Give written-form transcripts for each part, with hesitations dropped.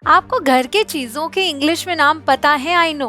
आपको घर के चीज़ों के इंग्लिश में नाम पता है, आई नो,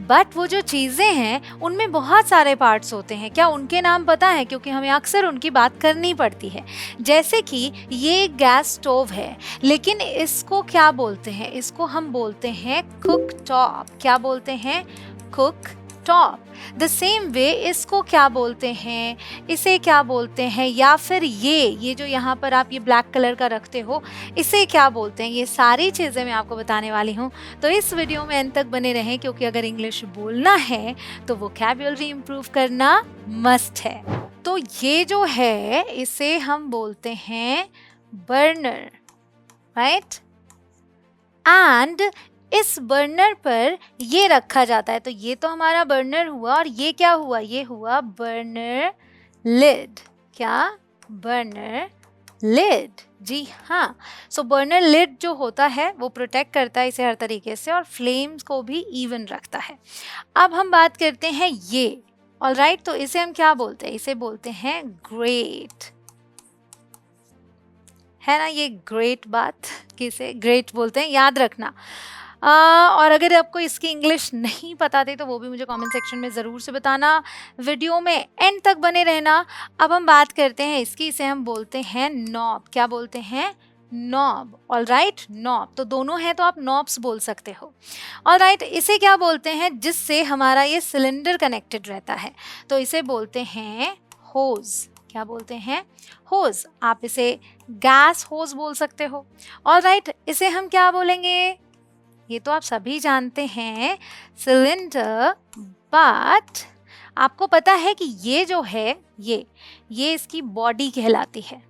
बट वो जो चीज़ें हैं उनमें बहुत सारे पार्ट्स होते हैं। क्या उनके नाम पता है? क्योंकि हमें अक्सर उनकी बात करनी पड़ती है। जैसे कि ये गैस स्टोव है, लेकिन इसको क्या बोलते हैं? इसको हम बोलते हैं कुक टॉप। क्या बोलते हैं? Cook top. The same way इसको क्या बोलते हैं? इसे क्या बोलते हैं? या फिर ये जो यहाँ पर आप ये ब्लैक कलर का रखते हो, इसे क्या बोलते हैं? ये सारी चीज़ें मैं आपको बताने वाली हूँ, तो इस वीडियो में अंत तक बने रहें, क्योंकि अगर इंग्लिश बोलना है तो वोकैब्युलरी इम्प्रूव करना मस्ट है। तो ये जो है इसे हम बोलते हैं बर्नर, राइट? एंड इस बर्नर पर ये रखा जाता है। तो ये तो हमारा बर्नर हुआ, और ये क्या हुआ? ये हुआ बर्नर लिड। क्या? Burner lid. जी हाँ। सो बर्नर लिड जो होता है वो प्रोटेक्ट करता है इसे हर तरीके से, और फ्लेम्स को भी इवन रखता है। अब हम बात करते हैं ये, ऑलराइट। तो इसे हम क्या बोलते हैं? इसे बोलते हैं ग्रेट, है ना? ये ग्रेट बात किसे ग्रेट बोलते हैं, याद रखना। और अगर आपको इसकी इंग्लिश नहीं पता थी तो वो भी मुझे कमेंट सेक्शन में ज़रूर से बताना। वीडियो में एंड तक बने रहना। अब हम बात करते हैं इसकी, इसे हम बोलते हैं नॉब। क्या बोलते हैं? नॉब। Alright, knob. तो दोनों हैं तो आप नॉब्स बोल सकते हो। ऑलराइट, इसे क्या बोलते हैं जिससे हमारा ये सिलेंडर कनेक्टेड रहता है? तो इसे बोलते हैं होज। क्या बोलते हैं? होज। आप इसे गैस होज बोल सकते हो। ऑलराइट, इसे हम क्या बोलेंगे? ये तो आप सभी जानते हैं, सिलेंडर। बट आपको पता है कि ये जो है ये इसकी बॉडी कहलाती है,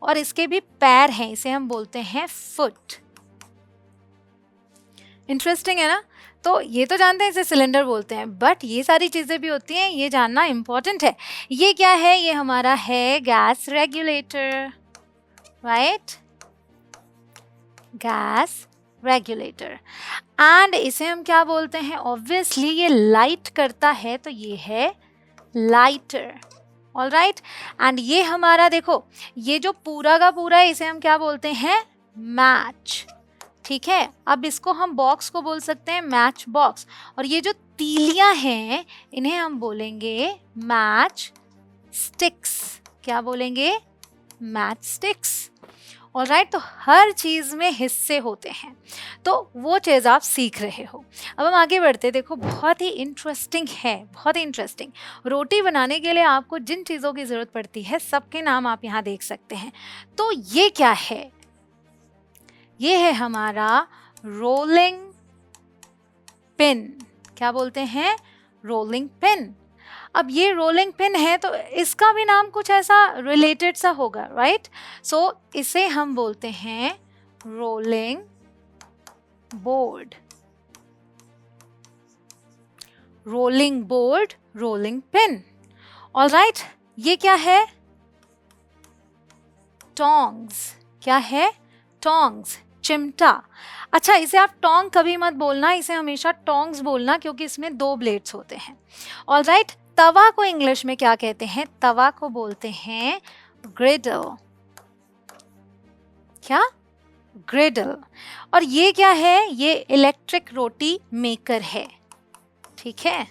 और इसके भी पैर हैं, इसे हम बोलते हैं फुट। इंटरेस्टिंग है ना? तो ये तो जानते हैं इसे सिलेंडर बोलते हैं, बट ये सारी चीज़ें भी होती हैं, ये जानना इम्पोर्टेंट है। ये क्या है? ये हमारा है gas regulator, right? Gas regulator. And इसे हम क्या बोलते हैं? ऑब्वियसली ये लाइट करता है, तो ये है लाइटर। ऑलराइट, एंड ये हमारा देखो, ये जो पूरा का पूरा है इसे हम क्या बोलते हैं? मैच। ठीक है, अब इसको हम बॉक्स को बोल सकते हैं मैच बॉक्स, और ये जो तीलियां हैं इन्हें हम बोलेंगे मैच स्टिक्स। क्या बोलेंगे? Match sticks. ऑलराइट, तो हर चीज़ में हिस्से होते हैं, तो वो चीज़ आप सीख रहे हो। अब हम आगे बढ़ते, देखो बहुत ही इंटरेस्टिंग है, बहुत ही इंटरेस्टिंग। रोटी बनाने के लिए आपको जिन चीज़ों की ज़रूरत पड़ती है सबके नाम आप यहाँ देख सकते हैं। तो ये क्या है? ये है हमारा रोलिंग पिन। क्या बोलते हैं? Rolling pin. अब ये रोलिंग पिन है तो इसका भी नाम कुछ ऐसा रिलेटेड सा होगा, राइट? सो इसे हम बोलते हैं rolling board. Rolling board, rolling pin. Alright, ये क्या है? टोंग्स। क्या है? टोंग्स, चिमटा। अच्छा, इसे आप टोंग कभी मत बोलना, इसे हमेशा टोंग्स बोलना, क्योंकि इसमें 2 ब्लेड्स होते हैं। ऑलराइट, तवा को इंग्लिश में क्या कहते हैं? तवा को बोलते हैं ग्रिडल। क्या? ग्रिडल। और ये क्या है? ये इलेक्ट्रिक रोटी मेकर है। ठीक है,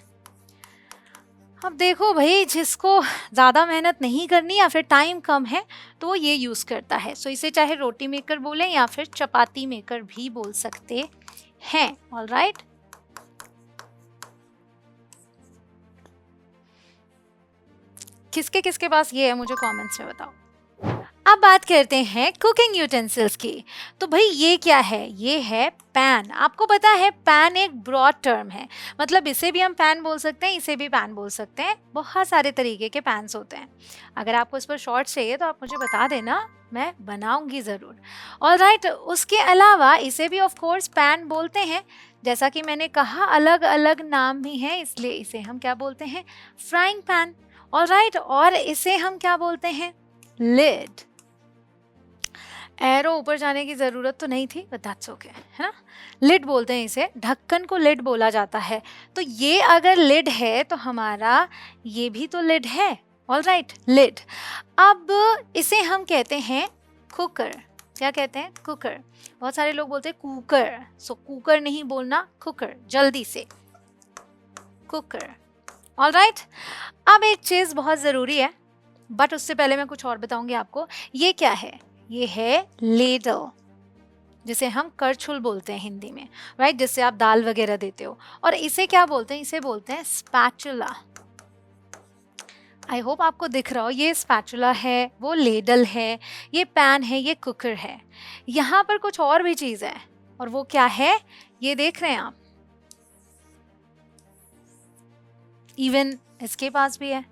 अब देखो भाई, जिसको ज़्यादा मेहनत नहीं करनी या फिर टाइम कम है तो वो ये यूज़ करता है। सो इसे चाहे रोटी मेकर बोलें या फिर चपाती मेकर भी बोल सकते हैं। ऑलराइट, किसके किसके पास ये है मुझे कमेंट्स में बताओ। अब बात करते हैं कुकिंग यूटेंसिल्स की। तो भाई ये क्या है? ये है पैन। आपको पता है पैन एक ब्रॉड टर्म है, मतलब इसे भी हम पैन बोल सकते हैं, इसे भी पैन बोल सकते हैं। बहुत सारे तरीके के पैन्स होते हैं। अगर आपको इस पर शॉर्ट्स चाहिए तो आप मुझे बता देना, मैं बनाऊंगी ज़रूर। ऑलराइट, उसके अलावा इसे भी ऑफ कोर्स पैन बोलते हैं। जैसा कि मैंने कहा, अलग अलग नाम भी हैं, इसलिए इसे हम क्या बोलते हैं? Frying pan. ऑलराइट, और इसे हम क्या बोलते हैं? लिड। एरो ऊपर जाने की ज़रूरत तो नहीं थी, बट दैट्स ओके, है ना? लिड बोलते हैं इसे, ढक्कन को लिड बोला जाता है। तो ये अगर लिड है तो हमारा ये भी तो लिड है। Alright, lid. अब इसे हम कहते हैं कुकर। क्या कहते हैं? कुकर। बहुत सारे लोग बोलते हैं कुकर, सो कुकर नहीं बोलना, कुकर, जल्दी से, कुकर। ऑलराइट, अब एक चीज बहुत जरूरी है, बट उससे पहले मैं कुछ और बताऊंगी आपको। ये क्या है? ये है लेडल, जिसे हम करछुल बोलते हैं हिंदी में, राइट, जिससे आप दाल वगैरह देते हो। और इसे क्या बोलते हैं? इसे बोलते हैं स्पैचुला। आई होप आपको दिख रहा हो, ये स्पैचुला है, वो लेडल है, ये पैन है, ये कुकर है। यहाँ पर कुछ और भी चीज है, और वो क्या है? ये देख रहे हैं आप, इवन इसके पास भी है।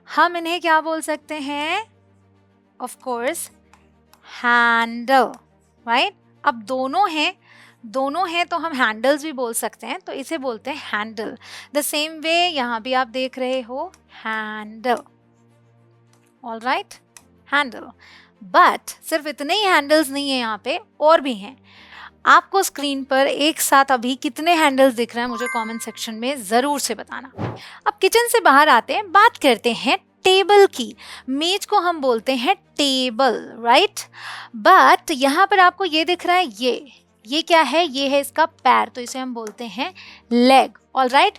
हम इन्हें क्या बोल सकते हैं? Of course handle, right. अब दोनों हैं तो हम हैंडल्स भी बोल सकते हैं, तो इसे बोलते हैं हैंडल। द सेम वे यहाँ भी आप देख रहे हो, हैंडल। Alright, handle. बट सिर्फ इतने ही हैंडल्स नहीं है, यहाँ पे और भी हैं। आपको स्क्रीन पर एक साथ अभी कितने हैंडल्स दिख रहे हैं मुझे कमेंट सेक्शन में जरूर से बताना। अब किचन से बाहर आते हैं, बात करते हैं टेबल की। मेज को हम बोलते हैं टेबल, राइट। बट यहाँ पर आपको ये दिख रहा है, ये क्या है? ये है इसका पैर, तो इसे हम बोलते हैं लेग। ऑलराइट,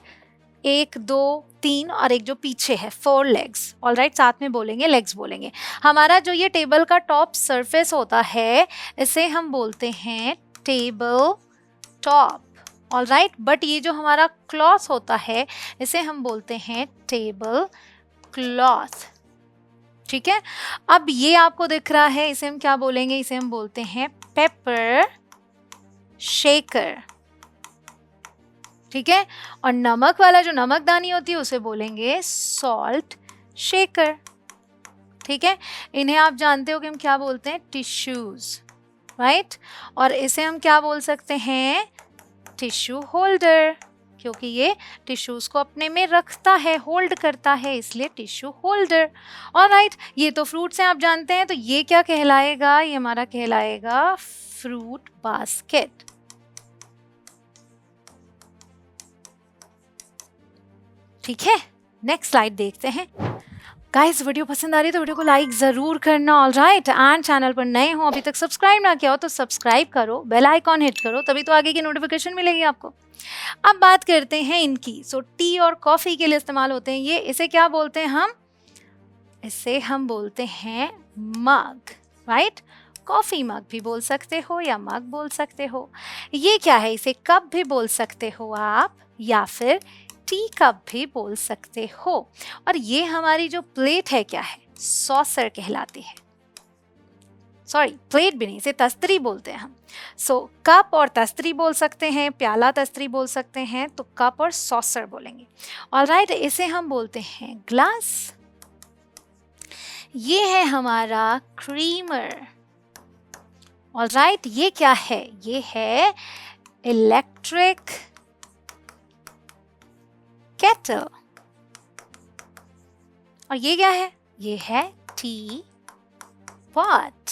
1 2 3 और एक जो पीछे है, 4 लेग्स। ऑलराइट, साथ में बोलेंगे, लेग्स बोलेंगे। हमारा जो ये टेबल का टॉप सरफेस होता है, इसे हम बोलते हैं टेबल टॉप। ऑलराइट, बट ये जो हमारा क्लॉथ होता है, इसे हम बोलते हैं टेबल क्लॉथ। ठीक है, अब ये आपको दिख रहा है, इसे हम क्या बोलेंगे? इसे हम बोलते हैं पेपर शेकर। ठीक है, और नमक वाला जो नमकदानी होती है, उसे बोलेंगे सॉल्ट शेकर। ठीक है, इन्हें आप जानते हो कि हम क्या बोलते हैं? Tissues, right. और इसे हम क्या बोल सकते हैं? टिश्यू होल्डर, क्योंकि ये टिश्यूज को अपने में रखता है, होल्ड करता है, इसलिए टिश्यू होल्डर। ऑलराइट, ये तो फ्रूट्स हैं, आप जानते हैं, तो ये क्या कहलाएगा? ये हमारा कहलाएगा फ्रूट बास्केट। ठीक है, नेक्स्ट स्लाइड देखते हैं। गाइस, वीडियो पसंद आ रही है तो वीडियो को लाइक जरूर करना। ऑलराइट, एंड चैनल पर नए हो, अभी तक सब्सक्राइब ना किया हो तो सब्सक्राइब करो, बेल आइकॉन हिट करो, तभी तो आगे की नोटिफिकेशन मिलेगी आपको। अब बात करते हैं इनकी। सो टी और कॉफी के लिए इस्तेमाल होते हैं ये। इसे क्या बोलते हैं हम? इसे हम बोलते हैं मग, राइट। कॉफी मग भी बोल सकते हो या मग बोल सकते हो। ये क्या है? इसे कप भी बोल सकते हो आप, या फिर टी कप भी बोल सकते हो। और ये हमारी जो प्लेट है, क्या है? सॉसर कहलाती है। सॉरी, प्लेट भी नहीं, इसे तस्तरी बोलते हैं हम। सो कप और तस्तरी बोल सकते हैं, प्याला तस्तरी बोल सकते हैं, तो कप और सॉसर बोलेंगे। ऑलराइट, इसे हम बोलते हैं ग्लास। ये है हमारा क्रीमर। ऑलराइट, ये क्या है? ये है इलेक्ट्रिक केटल। और ये क्या है? ये है टी पॉट।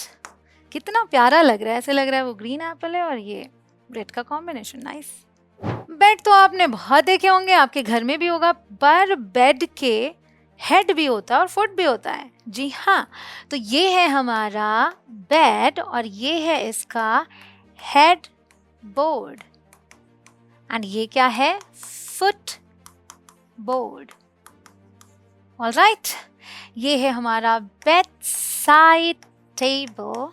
कितना प्यारा लग रहा है, ऐसे लग रहा है वो ग्रीन एप्पल है और ये रेड का कॉम्बिनेशन। नाइस। बेड तो आपने बहुत देखे होंगे, आपके घर में भी होगा, पर बेड के हेड भी होता है और फुट भी होता है। जी हाँ, तो ये है हमारा बेड और ये है इसका हेड बोर्ड, एंड ये क्या है? Foot board. ऑलराइट, ये है हमारा बेड साइड टेबल।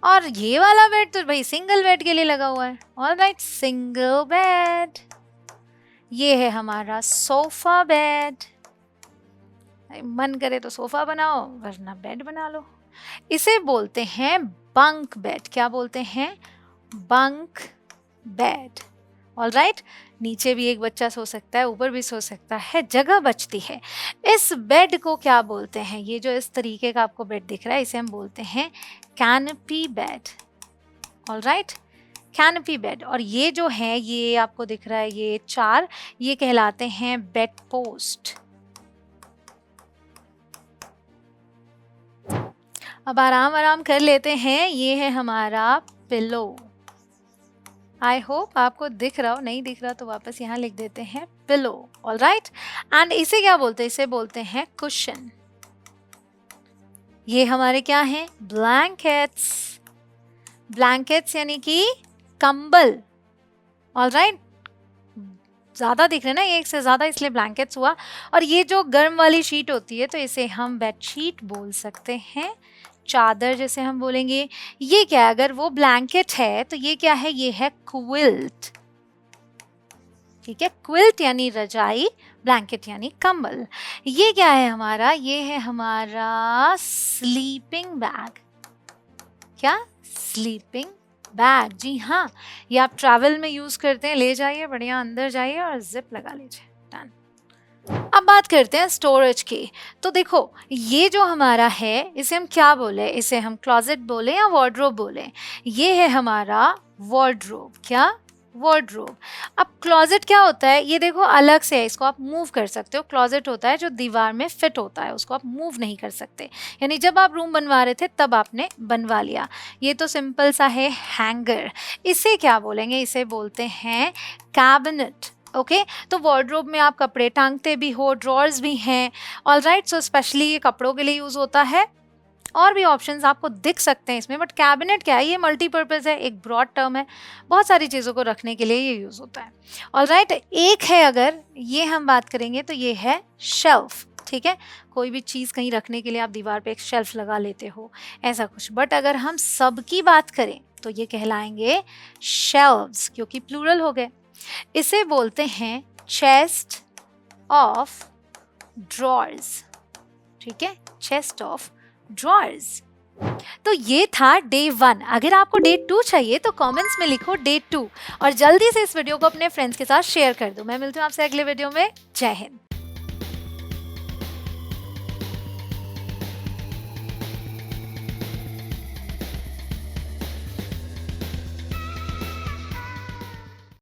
और ये वाला बेड तो भाई सिंगल बेड के लिए लगा हुआ है। Alright, single bed. ये है हमारा सोफा बेड। मन करे तो सोफा बनाओ, वरना बेड बना लो। इसे बोलते हैं बंक बेड। क्या बोलते हैं? Bunk bed. ऑलराइट, नीचे भी एक बच्चा सो सकता है, ऊपर भी सो सकता है, जगह बचती है। इस बेड को क्या बोलते हैं? ये जो इस तरीके का आपको बेड दिख रहा है, इसे हम बोलते हैं canopy bed. Alright, canopy bed. और ये जो है, ये आपको दिख रहा है, ये 4, ये कहलाते हैं बेड पोस्ट। अब आराम कर लेते हैं। ये है हमारा पिलो। आई होप आपको दिख रहा हो, नहीं दिख रहा तो वापस यहाँ लिख देते हैं पिलो। ऑलराइट, एंड इसे क्या बोलते हैं? इसे बोलते हैं कुशन। ये हमारे क्या हैं? ब्लैंकेट्स। ब्लैंकेट्स यानी कि कंबल। ऑलराइट, ज़्यादा दिख रहे ना, एक से ज़्यादा, इसलिए ब्लैंकेट्स हुआ। और ये जो गर्म वाली शीट होती है तो इसे हम बेडशीट बोल सकते हैं, चादर जैसे हम बोलेंगे। ये क्या है? अगर वो ब्लैंकेट है तो ये क्या है? ये है क्विल्ट। ठीक है, क्विल्ट यानी रजाई, ब्लैंकेट यानी कंबल। ये क्या है हमारा? ये है हमारा स्लीपिंग बैग। क्या? Sleeping bag. जी हाँ, ये आप ट्रैवल में यूज करते हैं। ले जाइए, बढ़िया अंदर जाइए और जिप लगा लीजिए। डन। अब बात करते हैं स्टोरेज की। तो देखो, ये जो हमारा है इसे हम क्या बोले? इसे हम क्लोजेट बोले या वार्डरोब बोले? ये है हमारा वार्डरोब। क्या? वार्डरोब। अब क्लोजेट क्या होता है? ये देखो अलग से है, इसको आप मूव कर सकते हो। क्लोजेट होता है जो दीवार में फिट होता है, उसको आप मूव नहीं कर सकते। यानी जब आप रूम बनवा रहे थे तब आपने बनवा लिया। ये तो सिंपल सा है हैंगर। इसे क्या बोलेंगे? इसे बोलते हैं कैबिनेट। ओके, तो वार्डरोब में आप कपड़े टांगते भी हो, ड्रॉर्स भी हैं। ऑलराइट, सो स्पेशली ये कपड़ों के लिए यूज़ होता है। और भी ऑप्शंस आपको दिख सकते हैं इसमें, बट कैबिनेट क्या है? ये मल्टीपर्पज़ है, एक ब्रॉड टर्म है, बहुत सारी चीज़ों को रखने के लिए ये यूज़ होता है। ऑलराइट, एक है अगर ये हम बात करेंगे तो ये है शेल्फ। ठीक है, कोई भी चीज़ कहीं रखने के लिए आप दीवार पे एक शेल्फ लगा लेते हो, ऐसा कुछ। बट अगर हम सब की बात करें तो ये कहलाएंगे शेल्व्स, क्योंकि प्लूरल हो गए। इसे बोलते हैं चेस्ट ऑफ ड्रॉर्स। ठीक है, चेस्ट ऑफ ड्रॉर्स। तो ये था डे 1। अगर आपको डे 2 चाहिए तो कमेंट्स में लिखो डे 2 और जल्दी से इस वीडियो को अपने फ्रेंड्स के साथ शेयर कर दो। मैं मिलती हूँ आपसे अगले वीडियो में। जय हिंद।